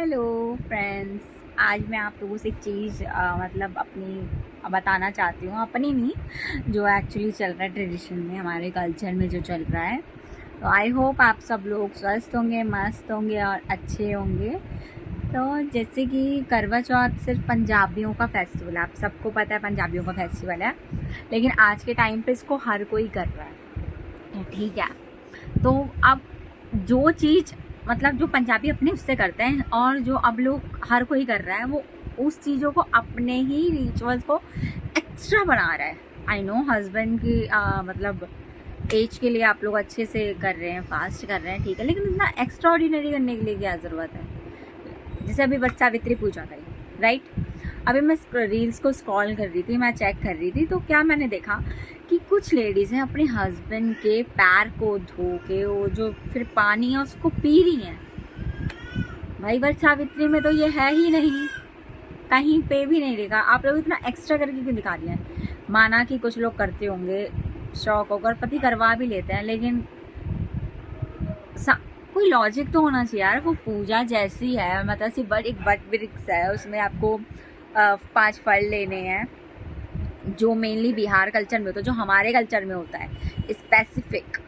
Hello friends, आज मैं आप लोगों से एक चीज़ मतलब अपनी बताना चाहती हूँ। अपनी नहीं, जो एक्चुअली चल रहा है ट्रेडिशन में, हमारे कल्चर में जो चल रहा है। तो आई होप आप सब लोग स्वस्थ होंगे, मस्त होंगे और अच्छे होंगे। तो जैसे कि करवा चौथ सिर्फ पंजाबियों का फेस्टिवल है, आप सबको पता है पंजाबियों का फेस्टिवल है, लेकिन आज के टाइम पे इसको हर कोई कर रहा है। ठीक है, तो अब जो चीज़ मतलब जो पंजाबी अपने उससे करते हैं और जो अब लोग हर कोई कर रहा है, वो उस चीज़ों को अपने ही रिचुअल्स को एक्स्ट्रा बना रहा है। आई नो हस्बैंड की मतलब एज के लिए आप लोग अच्छे से कर रहे हैं, फास्ट कर रहे हैं, ठीक है, लेकिन इतना एक्स्ट्रा ऑर्डिनरी करने के लिए क्या ज़रूरत है। जैसे अभी वट सावित्री पूजा गई, राइट। अभी मैं रील्स को स्क्रॉल कर रही थी, मैं चेक कर रही थी, तो क्या मैंने देखा कि कुछ लेडीज़ हैं अपने हस्बैंड के पैर को धो के वो जो फिर पानी है उसको पी रही हैं। भाई वट सावित्री में तो ये है ही नहीं, कहीं पे भी नहीं लिखा। आप लोग इतना एक्स्ट्रा करके क्यों दिखा रही हैं। माना कि कुछ लोग करते होंगे शौक होकर, पति करवा भी लेते हैं, लेकिन कोई लॉजिक तो होना चाहिए यार। वो पूजा जैसी है, मतलब सिर्फ एक वट वृक्ष है, उसमें आपको 5 फल लेने हैं, जो मेनली बिहार कल्चर में होता है, जो हमारे कल्चर में होता है स्पेसिफिक।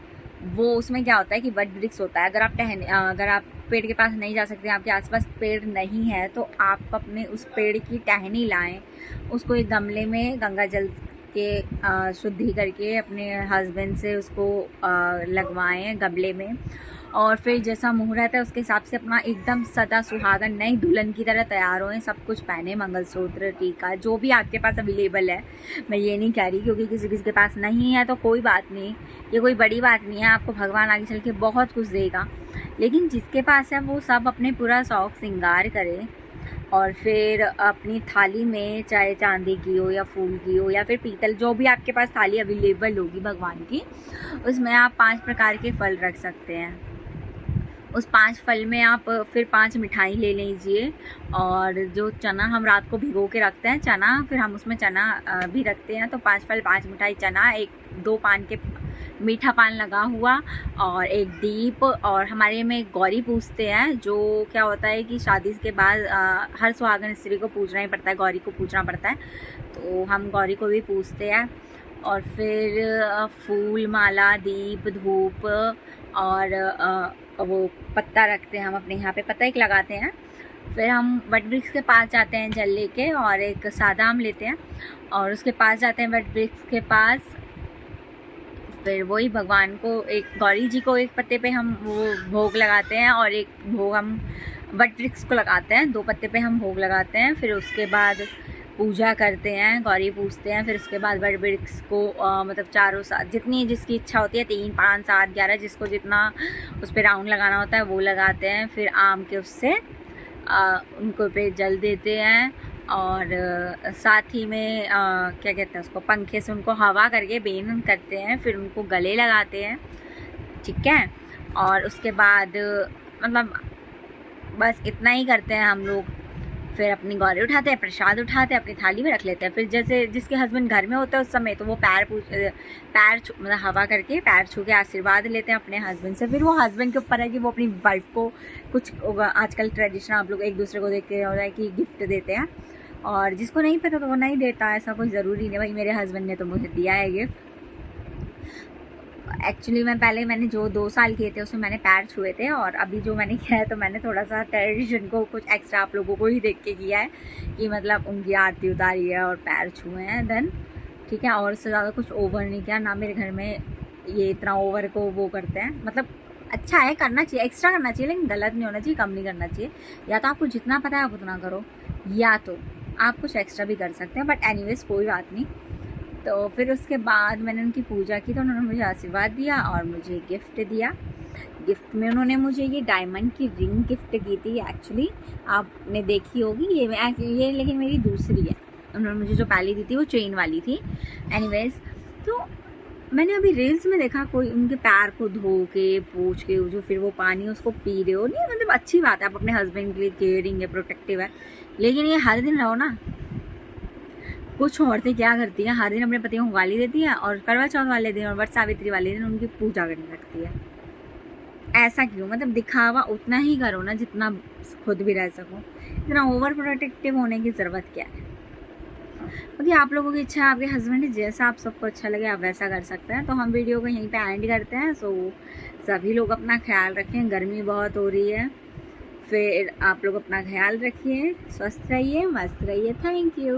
वो उसमें क्या होता है कि वट वृक्ष होता है। अगर आप पेड़ के पास नहीं जा सकते, आपके आसपास पेड़ नहीं है, तो आप अपने उस पेड़ की टहनी लाएं, उसको एक गमले में गंगा जल के शुद्धि करके अपने हस्बैंड से उसको लगवाएं गमले में, और फिर जैसा मुहूर्त है उसके हिसाब से अपना एकदम सदा सुहागन नई दुल्हन की तरह तैयार होएं, सब कुछ पहने, मंगलसूत्र, टीका, जो भी आपके पास अवेलेबल है। मैं ये नहीं कह रही क्योंकि किसी किसी के पास नहीं है तो कोई बात नहीं, ये कोई बड़ी बात नहीं है, आपको भगवान आगे चल के बहुत कुछ देगा। लेकिन जिसके पास है वो सब अपने पूरा शौक श्रृंगार करे, और फिर अपनी थाली में चाहे चांदी की हो या फूल की हो या फिर पीतल, जो भी आपके पास थाली अवेलेबल होगी भगवान की, उसमें आप 5 प्रकार के फल रख सकते हैं। उस 5 फल में आप फिर 5 मिठाई ले लीजिए, और जो चना हम रात को भिगो के रखते हैं, चना फिर हम उसमें चना भी रखते हैं। तो 5 फल, 5 मिठाई, चना, 2 पान के मीठा पान लगा हुआ, और एक दीप। और हमारे में गौरी पूजते हैं, जो क्या होता है कि शादी के बाद हर सुहागन स्त्री को पूजना ही पड़ता है, गौरी को पूजना पड़ता है, तो हम गौरी को भी पूजते हैं। और फिर फूल माला, दीप, धूप, और वो पत्ता रखते हैं हम अपने यहाँ पे, पत्ता एक लगाते हैं। फिर हम वट वृक्ष के पास जाते हैं जल लेके, और एक सादा आम लेते हैं और उसके पास जाते हैं वट वृक्ष के पास। फिर वही भगवान को, एक गौरी जी को एक पत्ते पे हम वो भोग लगाते हैं, और एक भोग हम वट वृक्ष को लगाते हैं, 2 पत्ते पे हम भोग लगाते हैं। फिर उसके बाद पूजा करते हैं, गौरी पूजते हैं। फिर उसके बाद वट वृक्ष को मतलब चारों साथ जितनी जिसकी इच्छा होती है, 3, 5, 7, 11, जिसको जितना उस पर राउंड लगाना होता है वो लगाते हैं। फिर आम के उससे उनको पे जल देते हैं, और साथ ही में क्या कहते हैं उसको, पंखे से उनको हवा करके बेन करते हैं, फिर उनको गले लगाते हैं, ठीक है। और उसके बाद मतलब बस इतना ही करते हैं हम लोग। फिर अपनी गौरी उठाते हैं, प्रसाद उठाते हैं, अपनी थाली में रख लेते हैं। फिर जैसे जिसके हस्बैंड घर में होता है उस समय, तो वो मतलब हवा करके पैर छू के आशीर्वाद लेते हैं अपने हस्बैंड से। फिर वो हस्बैंड के ऊपर है कि वो अपनी वाइफ को कुछ, आजकल ट्रेडिशन आप लोग एक दूसरे को देख के हो रहा है कि गिफ्ट देते हैं, और जिसको नहीं पता तो वो नहीं देता, ऐसा कोई ज़रूरी नहीं। भाई मेरे हस्बैंड ने तो मुझे दिया है गिफ्ट। एक्चुअली मैंने जो 2 साल किए थे उसमें मैंने पैर छुए थे, और अभी जो मैंने किया है तो मैंने थोड़ा सा ट्रेडिशन को कुछ एक्स्ट्रा आप लोगों को ही देख के किया है, कि मतलब उनकी आरती उतारी है और पैर छुए हैं, देन ठीक है। और उससे ज़्यादा कुछ ओवर नहीं किया ना, मेरे घर में ये इतना ओवर को वो करते हैं। मतलब अच्छा है, करना चाहिए, एक्स्ट्रा करना चाहिए, लेकिन गलत नहीं होना चाहिए, कम नहीं करना चाहिए। या तो आपको जितना पता है आप उतना करो, या तो आप कुछ एक्स्ट्रा भी कर सकते हैं, बट एनीवेज कोई बात नहीं। तो फिर उसके बाद मैंने उनकी पूजा की, तो उन्होंने मुझे आशीर्वाद दिया और मुझे गिफ्ट दिया। गिफ्ट में उन्होंने मुझे ये डायमंड की रिंग गिफ्ट की थी। एक्चुअली आपने देखी होगी, ये लेकिन मेरी दूसरी है। उन्होंने मुझे जो पहली दी थी वो चेन वाली थी। एनीवेज, तो मैंने अभी रील्स में देखा कोई उनके पैर को धो के पोंछ के जो फिर वो पानी उसको पी रहे हो। नहीं मतलब अच्छी बात है, आप अपने हस्बैंड के लिए केयरिंग है, प्रोटेक्टिव है, लेकिन ये हर दिन रहो ना। कुछ औरतें क्या करती हैं, हर दिन अपने पतियों को गाली देती हैं, और करवा चौथ वाले दिन और वट सावित्री वाले दिन उनकी पूजा करने लगती है। ऐसा क्यों, मतलब दिखावा उतना ही करो ना जितना खुद भी रह सको, इतना ओवर प्रोटेक्टिव होने की ज़रूरत क्या है। क्योंकि आप लोगों की इच्छा, आपके हस्बैंड जैसा आप सबको अच्छा लगे आप वैसा कर सकते हैं। तो हम वीडियो को यहीं पे एंड करते हैं। सो सभी लोग अपना ख्याल रखें, गर्मी बहुत हो रही है, फिर आप लोग अपना ख्याल रखिए, स्वस्थ रहिए, मस्त रहिए। Thank you.